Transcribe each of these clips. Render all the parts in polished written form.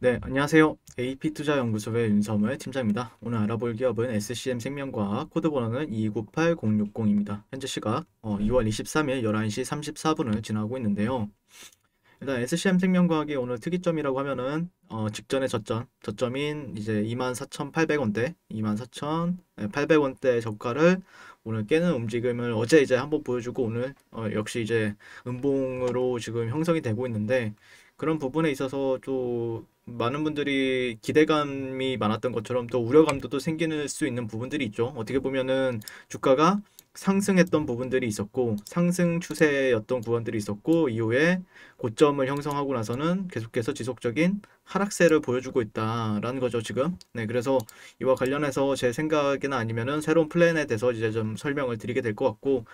네, 안녕하세요. AP투자연구소의 윤섬을 팀장입니다. 오늘 알아볼 기업은 SCM생명과학, 코드 번호는 298060입니다. 현재 시각 2월 23일 11시 34분을 지나고 있는데요. 일단 SCM생명과학의 오늘 특이점이라고 하면은 직전의 저점인 이제 24,800원대, 24,800원대 저가를 오늘 깨는 움직임을 어제 이제 한번 보여주고 오늘 역시 이제 음봉으로 지금 형성이 되고 있는데 그런 부분에 있어서 또 많은 분들이 기대감이 많았던 것처럼 또 우려감도 또 생길 수 있는 부분들이 있죠. 어떻게 보면은 주가가 상승했던 부분들이 있었고 상승 추세였던 구간들이 있었고 이후에 고점을 형성하고 나서는 계속해서 지속적인 하락세를 보여주고 있다라는 거죠, 지금. 네, 그래서 이와 관련해서 제 생각이나 아니면은 새로운 플랜에 대해서 이제 좀 설명을 드리게 될 것 같고,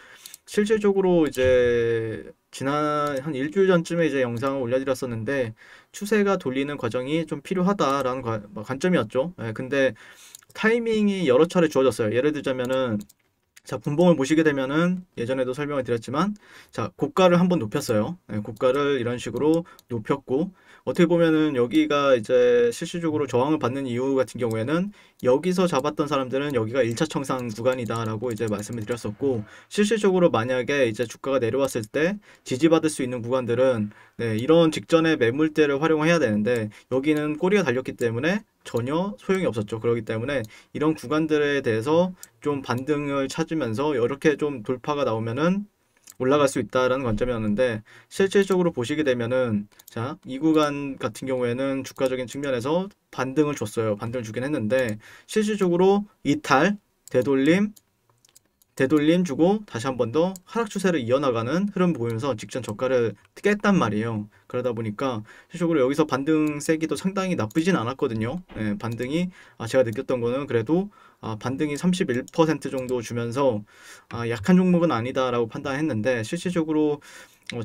실질적으로 이제 지난 한 일주일 전쯤에 이제 영상을 올려드렸었는데, 추세가 돌리는 과정이 좀 필요하다라는 관점이었죠. 네, 근데 타이밍이 여러 차례 주어졌어요. 예를 들자면은 자, 분봉을 보시게 되면은 예전에도 설명을 드렸지만 자, 고가를 한번 높였어요. 네, 고가를 이런 식으로 높였고 어떻게 보면은 여기가 이제 실질적으로 저항을 받는 이유 같은 경우에는 여기서 잡았던 사람들은 여기가 1차 청산 구간이다라고 이제 말씀을 드렸었고 실질적으로 만약에 이제 주가가 내려왔을 때 지지받을 수 있는 구간들은 네, 이런 직전에 매물대를 활용해야 되는데 여기는 꼬리가 달렸기 때문에 전혀 소용이 없었죠. 그렇기 때문에 이런 구간들에 대해서 좀 반등을 찾으면서 이렇게 좀 돌파가 나오면은 올라갈 수 있다라는 관점이었는데 실질적으로 보시게 되면은 자, 이 구간 같은 경우에는 주가적인 측면에서 반등을 줬어요. 반등을 주긴 했는데 실질적으로 이탈, 되돌림, 되돌림 주고 다시 한 번 더 하락 추세를 이어나가는 흐름 보이면서 직전 저가를 깼단 말이에요. 그러다 보니까 실질적으로 여기서 반등 세기도 상당히 나쁘진 않았거든요. 예, 반등이 제가 느꼈던 거는 그래도 반등이 31% 정도 주면서 약한 종목은 아니다라고 판단했는데 실질적으로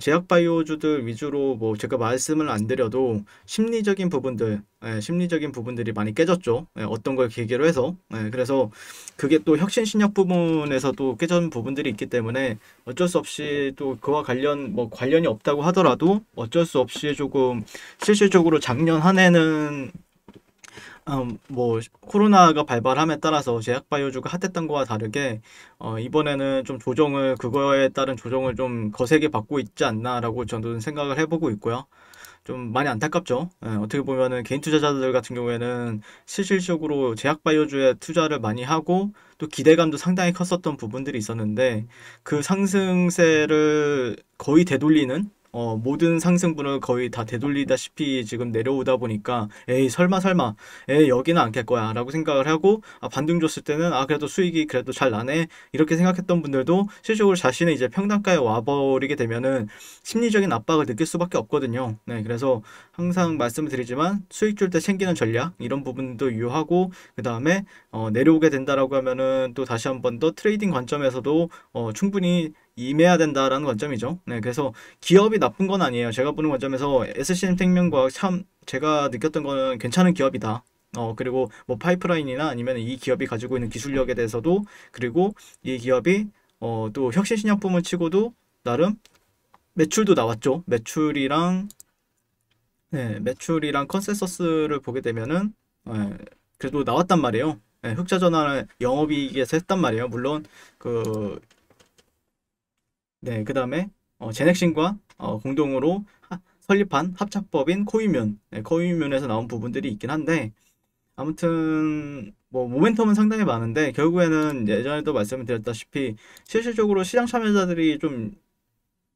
제약바이오주들 위주로 뭐 제가 말씀을 안 드려도 심리적인 부분들, 심리적인 부분들이 많이 깨졌죠. 어떤 걸 계기로 해서. 그래서 그게 또 혁신신약 부분에서도 깨진 부분들이 있기 때문에 어쩔 수 없이 또 그와 뭐 관련이 없다고 하더라도 어쩔 수 없이 조금 실질적으로 작년 한 해는 뭐 코로나가 발발함에 따라서 제약바이오주가 핫했던 거와 다르게 이번에는 좀 조정을 그거에 따른 조정을 좀 거세게 받고 있지 않나라고 저는 생각을 해보고 있고요. 좀 많이 안타깝죠. 어떻게 보면은 개인 투자자들 같은 경우에는 실질적으로 제약바이오주에 투자를 많이 하고 또 기대감도 상당히 컸었던 부분들이 있었는데 그 상승세를 거의 되돌리는 모든 상승분을 거의 다 되돌리다시피 지금 내려오다 보니까 에이 설마 에이 여기는 안 깰 거야 라고 생각을 하고 반등 줬을 때는 그래도 수익이 그래도 잘 나네 이렇게 생각했던 분들도 실질적으로 자신의 이제 평단가에 와버리게 되면은 심리적인 압박을 느낄 수밖에 없거든요. 네, 그래서 항상 말씀을 드리지만 수익 줄 때 챙기는 전략 이런 부분도 유효하고 그 다음에 내려오게 된다라고 하면은 또 다시 한 번 더 트레이딩 관점에서도 충분히 임해야 된다라는 관점이죠. 네, 그래서 기업이 나쁜 건 아니에요. 제가 보는 관점에서 SC생명과학 참 제가 느꼈던 거는 괜찮은 기업이다. 그리고 뭐 파이프라인이나 아니면 이 기업이 가지고 있는 기술력에 대해서도 그리고 이 기업이 또 혁신신약품을 치고도 나름 매출도 나왔죠. 매출이랑 컨센서스를 보게 되면은 그래도 나왔단 말이에요. 흑자 전환을 영업이익에서 했단 말이에요. 물론 그 그다음에 제넥신과 공동으로 설립한 합작법인 코이뮨, 코이뮨에서 나온 부분들이 있긴 한데 아무튼 뭐 모멘텀은 상당히 많은데 결국에는 예전에도 말씀을 드렸다시피 실질적으로 시장 참여자들이 좀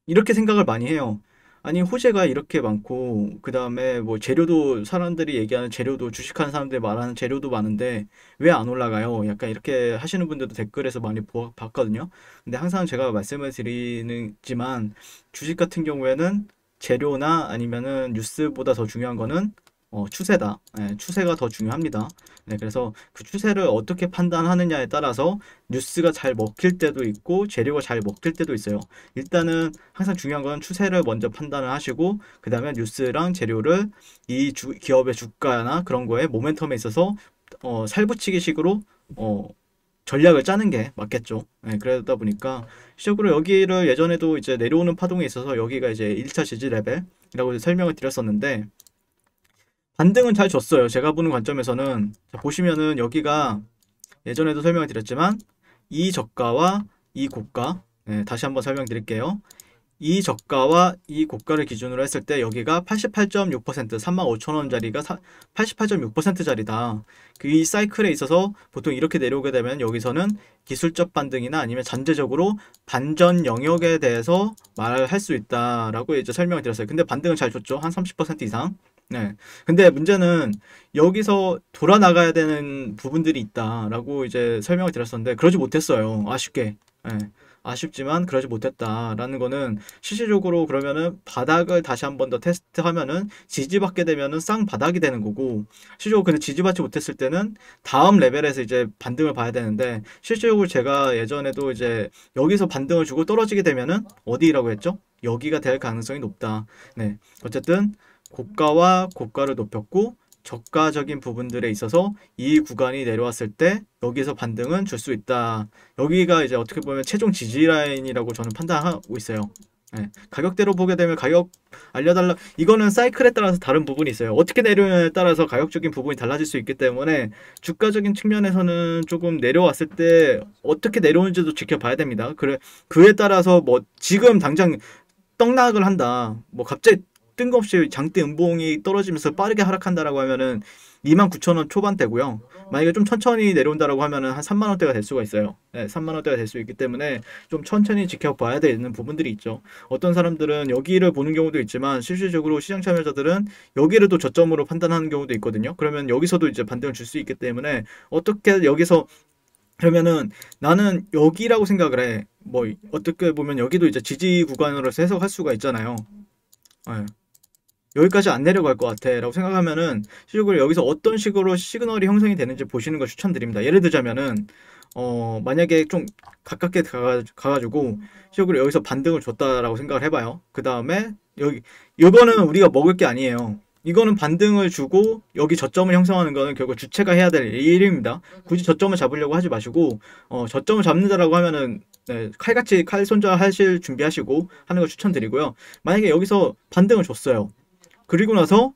이렇게 생각을 많이 해요. 아니 호재가 이렇게 많고 그 다음에 뭐 재료도 사람들이 얘기하는 재료도 주식하는 사람들이 말하는 재료도 많은데 왜 안 올라가요? 약간 이렇게 하시는 분들도 댓글에서 많이 봤거든요. 근데 항상 제가 말씀을 드리지만 주식 같은 경우에는 재료나 아니면은 뉴스보다 더 중요한 거는 추세다. 추세가 더 중요합니다. 네, 그래서 그 추세를 어떻게 판단하느냐에 따라서 뉴스가 잘 먹힐 때도 있고 재료가 잘 먹힐 때도 있어요. 일단은 항상 중요한 건 추세를 먼저 판단을 하시고 그 다음에 뉴스랑 재료를 기업의 주가나 그런 거에 모멘텀에 있어서 살붙이기 식으로 전략을 짜는 게 맞겠죠. 그러다 보니까 시적으로 여기를 예전에도 이제 내려오는 파동에 있어서 여기가 이제 1차 지지 레벨이라고 설명을 드렸었는데 반등은 잘 줬어요. 제가 보는 관점에서는. 자, 보시면은 여기가 예전에도 설명을 드렸지만 이 저가와 이 고가, 네, 다시 한번 설명드릴게요. 이 저가와 이 고가를 기준으로 했을 때 여기가 88.6%, 35,000원짜리가 88.6%짜리다. 이 사이클에 있어서 보통 이렇게 내려오게 되면 여기서는 기술적 반등이나 아니면 잠재적으로 반전 영역에 대해서 말을 할 수 있다라고 이제 설명을 드렸어요. 근데 반등은 잘 줬죠. 한 30% 이상. 네. 근데 문제는 여기서 돌아 나가야 되는 부분들이 있다라고 이제 설명을 드렸었는데 그러지 못했어요. 아쉽게. 네. 아쉽지만 그러지 못했다라는 거는 실질적으로 그러면은 바닥을 다시 한 번 더 테스트하면은 지지받게 되면은 쌍바닥이 되는 거고 실질적으로 근데 지지받지 못했을 때는 다음 레벨에서 이제 반등을 봐야 되는데 실질적으로 제가 예전에도 이제 여기서 반등을 주고 떨어지게 되면은 어디라고 했죠? 여기가 될 가능성이 높다. 네. 어쨌든 고가와 고가를 높였고 저가적인 부분들에 있어서 이 구간이 내려왔을 때 여기서 반등은 줄 수 있다. 여기가 이제 어떻게 보면 최종 지지 라인이라고 저는 판단하고 있어요. 네. 가격대로 보게 되면 가격 알려달라. 이거는 사이클에 따라서 다른 부분이 있어요. 어떻게 내려오냐에 따라서 가격적인 부분이 달라질 수 있기 때문에 주가적인 측면에서는 조금 내려왔을 때 어떻게 내려오는지도 지켜봐야 됩니다. 그에 따라서 뭐 지금 당장 떡락을 한다. 뭐 갑자기 뜬금없이 장대 음봉이 떨어지면서 빠르게 하락한다라고 하면은 29,000원 초반대고요. 만약에 좀 천천히 내려온다라고 하면은 한 3만 원대가 될 수가 있어요. 네, 3만 원대가 될 수 있기 때문에 좀 천천히 지켜봐야 되는 부분들이 있죠. 어떤 사람들은 여기를 보는 경우도 있지만 실질적으로 시장 참여자들은 여기를 또 저점으로 판단하는 경우도 있거든요. 그러면 여기서도 이제 반등을 줄 수 있기 때문에 어떻게 여기서 그러면은 나는 여기라고 생각을 해. 뭐 어떻게 보면 여기도 이제 지지 구간으로서 해석할 수가 있잖아요. 예. 여기까지 안 내려갈 것 같아 라고 생각하면은 실질적으로 여기서 어떤 식으로 시그널이 형성이 되는지 보시는 걸 추천드립니다. 예를 들자면은 만약에 좀 가깝게 가가지고 실질적으로 여기서 반등을 줬다라고 생각을 해봐요. 그 다음에 여기 이거는 우리가 먹을 게 아니에요. 이거는 반등을 주고 여기 저점을 형성하는 거는 결국 주체가 해야 될 일입니다. 굳이 저점을 잡으려고 하지 마시고 저점을 잡는다라고 하면은 네, 칼같이 칼 손절하실 준비하시고 하는 걸 추천드리고요. 만약에 여기서 반등을 줬어요. 그리고 나서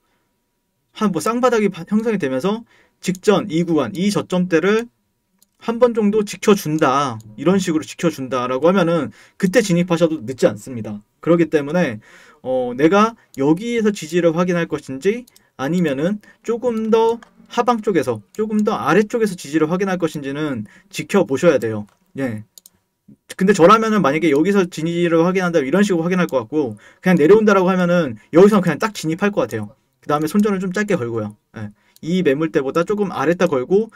한 뭐 쌍바닥이 형성이 되면서 직전 이 구간 이 저점대를 한 번 정도 지켜준다 이런 식으로 지켜준다라고 하면은 그때 진입하셔도 늦지 않습니다. 그렇기 때문에 내가 여기에서 지지를 확인할 것인지 아니면은 조금 더 하방 쪽에서 조금 더 아래쪽에서 지지를 확인할 것인지는 지켜보셔야 돼요. 예. 근데 저라면은 만약에 여기서 진입을 확인한다 이런 식으로 확인할 것 같고 그냥 내려온다라고 하면은 여기서는 그냥 딱 진입할 것 같아요. 그 다음에 손절을 좀 짧게 걸고요. 예. 이 매물대보다 조금 아래다 걸고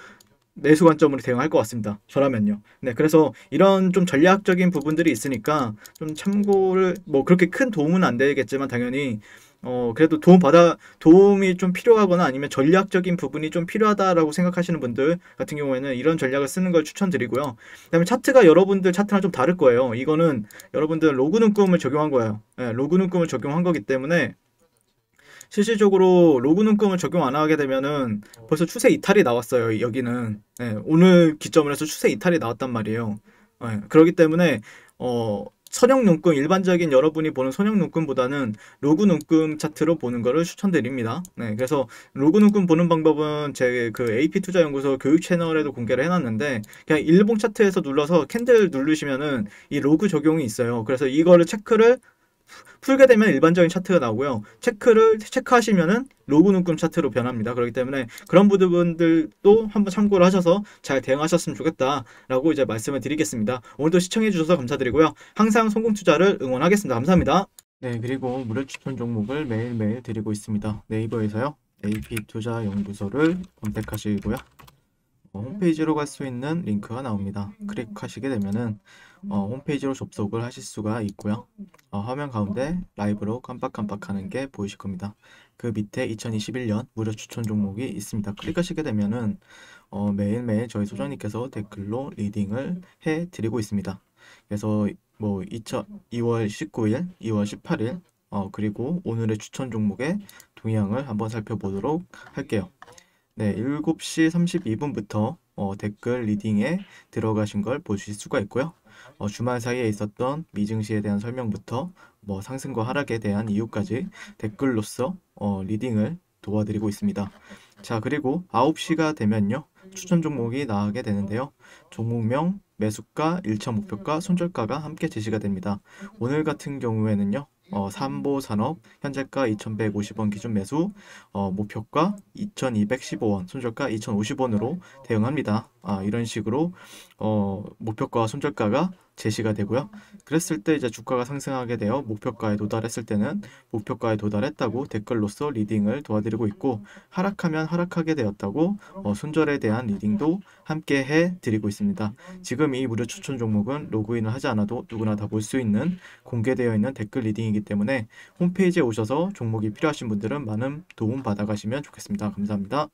매수 관점으로 대응할 것 같습니다. 저라면요. 네, 그래서 이런 좀 전략적인 부분들이 있으니까 좀 참고를 뭐 그렇게 큰 도움은 안 되겠지만 당연히 그래도 도움이 좀 필요하거나 아니면 전략적인 부분이 좀 필요하다라고 생각하시는 분들 같은 경우에는 이런 전략을 쓰는 걸 추천드리고요. 그다음에 차트가 여러분들 차트랑 좀 다를 거예요. 이거는 여러분들 로그 눈금을 적용한 거예요. 네, 로그 눈금을 적용한 거기 때문에 실질적으로 로그 눈금을 적용 안 하게 되면은 벌써 추세 이탈이 나왔어요. 여기는 오늘 기점으로 해서 추세 이탈이 나왔단 말이에요. 그렇기 때문에 선형 눈금 일반적인 여러분이 보는 선형 눈금보다는 로그 눈금 차트로 보는 거를 추천드립니다. 네, 그래서 로그 눈금 보는 방법은 제 그 AP 투자 연구소 교육 채널에도 공개를 해놨는데 그냥 일봉 차트에서 눌러서 캔들 누르시면은 이 로그 적용이 있어요. 그래서 이거를 체크를 풀게 되면 일반적인 차트가 나오고요. 체크하시면은 로그 눈금 차트로 변합니다. 그렇기 때문에 그런 부분들도 한번 참고를 하셔서 잘 대응하셨으면 좋겠다라고 이제 말씀을 드리겠습니다. 오늘도 시청해 주셔서 감사드리고요. 항상 성공 투자를 응원하겠습니다. 감사합니다. 네, 그리고 무료 추천 종목을 매일매일 드리고 있습니다. 네이버에서요. AP투자연구소를 검색하시고요. 홈페이지로 갈 수 있는 링크가 나옵니다. 클릭하시게 되면은 홈페이지로 접속을 하실 수가 있고요. 화면 가운데 라이브로 깜빡깜빡하는 게 보이실 겁니다. 그 밑에 2021년 무료 추천 종목이 있습니다. 클릭하시게 되면은 매일매일 저희 소장님께서 댓글로 리딩을 해드리고 있습니다. 그래서 뭐 2월 19일, 2월 18일 그리고 오늘의 추천 종목의 동향을 한번 살펴보도록 할게요. 네, 7시 32분부터 댓글 리딩에 들어가신 걸 보실 수가 있고요. 주말 사이에 있었던 미증시에 대한 설명부터 뭐 상승과 하락에 대한 이유까지 댓글로서 리딩을 도와드리고 있습니다. 자, 그리고 9시가 되면요. 추천 종목이 나가게 되는데요. 종목명, 매수가, 1차 목표가, 손절가가 함께 제시가 됩니다. 오늘 같은 경우에는요. 삼보산업 현재가 2,150원 기준 매수, 목표가 2,215원, 손절가 2,050원으로 대응합니다. 이런 식으로 목표가와 손절가가 제시가 되고요. 그랬을 때 이제 주가가 상승하게 되어 목표가에 도달했을 때는 목표가에 도달했다고 댓글로서 리딩을 도와드리고 있고, 하락하면 하락하게 되었다고 손절에 대한 리딩도 함께 해드리고 있습니다. 지금 이 무료 추천 종목은 로그인을 하지 않아도 누구나 다 볼 수 있는 공개되어 있는 댓글 리딩이기 때문에 홈페이지에 오셔서 종목이 필요하신 분들은 많은 도움 받아가시면 좋겠습니다. 감사합니다.